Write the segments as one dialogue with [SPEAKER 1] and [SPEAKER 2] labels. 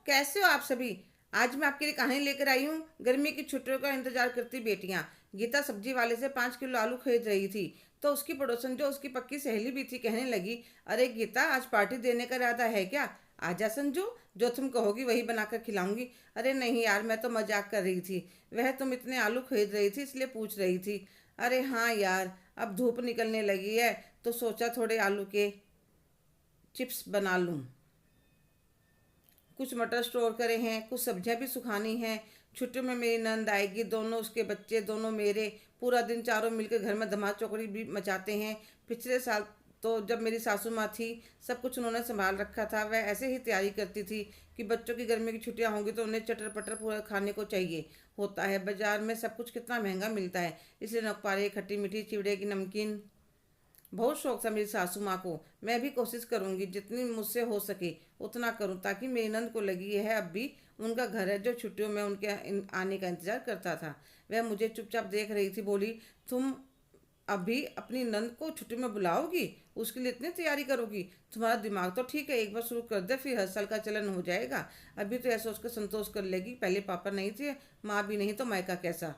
[SPEAKER 1] कैसे हो आप सभी। आज मैं आपके लिए कहानी लेकर आई हूँ। गर्मी की छुट्टियों का इंतजार करती बेटियां। गीता सब्जी वाले से 5 किलो आलू खरीद रही थी तो उसकी पड़ोसन जो उसकी पक्की सहेली भी थी कहने लगी, अरे गीता, आज पार्टी देने का इरादा है क्या? आजा संजू, जो तुम कहोगी वही बनाकर खिलाऊंगी। अरे नहीं यार, मैं तो मजाक कर रही थी। वह तुम इतने आलू खरीद रही थी इसलिए पूछ रही थी। अरे हाँ यार, अब धूप निकलने लगी है तो सोचा थोड़े आलू के चिप्स बना लूँ। कुछ मटर स्टोर करे हैं, कुछ सब्जियां भी सुखानी हैं। छुट्टियों में मेरी नंद आएगी, दोनों उसके बच्चे, दोनों मेरे। पूरा दिन चारों मिलकर घर में धमाल चौकड़ी भी मचाते हैं। पिछले साल तो जब मेरी सासू माँ थी, सब कुछ उन्होंने संभाल रखा था। वह ऐसे ही तैयारी करती थी कि बच्चों की गर्मी की छुट्टियां होंगी तो उन्हें चटर पटर पूरा खाने को चाहिए होता है। बाजार में सब कुछ कितना महंगा मिलता है, इसलिए नौपारे, खट्टी मीठी, चिवड़े की नमकीन बहुत शौक था मेरी सासू माँ को। मैं भी कोशिश करूंगी जितनी मुझसे हो सके उतना करूं, ताकि मेरी नंद को लगी है अब भी उनका घर है जो छुट्टियों में उनके आने का इंतजार करता था। वह मुझे चुपचाप देख रही थी। बोली, तुम अभी अपनी नंद को छुट्टी में बुलाओगी? उसके लिए इतनी तैयारी करोगी? तुम्हारा दिमाग तो ठीक है, एक बार शुरू कर दे फिर हर साल का चलन हो जाएगा। अभी तो ऐसा सोचकर संतोष कर लेगी, पहले पापा नहीं थे, माँ भी नहीं तो मायका कैसा।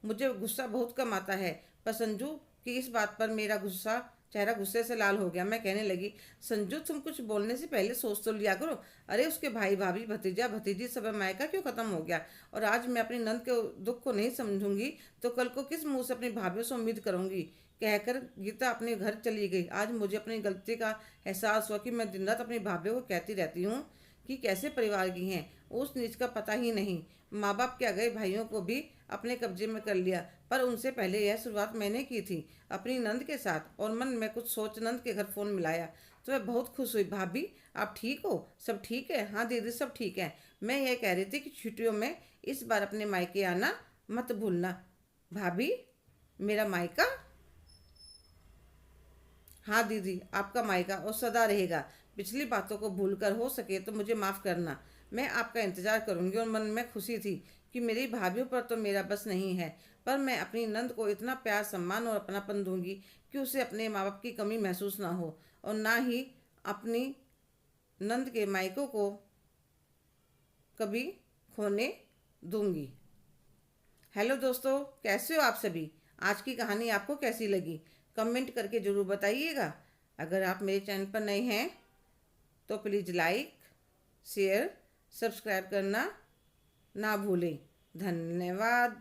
[SPEAKER 1] मुझे गुस्सा बहुत कम आता है पर संजू की इस बात पर मेरा गुस्सा चेहरा गुस्से से लाल हो गया। मैं कहने लगी, संजू तुम कुछ बोलने से पहले सोच तो लिया करो। अरे उसके भाई भाभी भतीजा भतीजी सब मायका क्यों खत्म हो गया? और आज मैं अपनी नंद के दुख को नहीं समझूंगी तो कल को किस मुंह से अपनी भाभीयों से उम्मीद करूंगी। कहकर गीता अपने घर चली गई। आज मुझे अपनी गलती का एहसास हुआ कि मैं दिन रात अपनी भाभीयों को कहती रहती हूँ कि कैसे परिवार की हैं, ऊंच नीच का पता ही नहीं। माँ बाप क्या गए, भाइयों को भी अपने कब्जे में कर लिया, पर उनसे पहले यह शुरुआत मैंने की थी अपनी नंद के साथ। और मन में कुछ सोच नंद के घर फ़ोन मिलाया तो मैं बहुत खुश हुई। भाभी, आप ठीक हो? सब ठीक है? हाँ दीदी, सब ठीक है। मैं यह कह रही थी कि छुट्टियों में इस बार अपने मायके आना मत भूलना। भाभी, मेरा मायका? हाँ दीदी, आपका मायका और सदा रहेगा। पिछली बातों को भूलकर हो सके तो मुझे माफ़ करना। मैं आपका इंतज़ार करूंगी। और मन में खुशी थी कि मेरी भाभीयों पर तो मेरा बस नहीं है, पर मैं अपनी नंद को इतना प्यार, सम्मान और अपनापन दूंगी कि उसे अपने माँ बाप की कमी महसूस ना हो, और ना ही अपनी नंद के मायकों को कभी खोने दूंगी। हेलो दोस्तों, कैसे हो आप सभी? आज की कहानी आपको कैसी लगी? कमेंट करके ज़रूर बताइएगा। अगर आप मेरे चैनल पर नए हैं तो प्लीज़ लाइक, शेयर, सब्सक्राइब करना ना भूलें। धन्यवाद।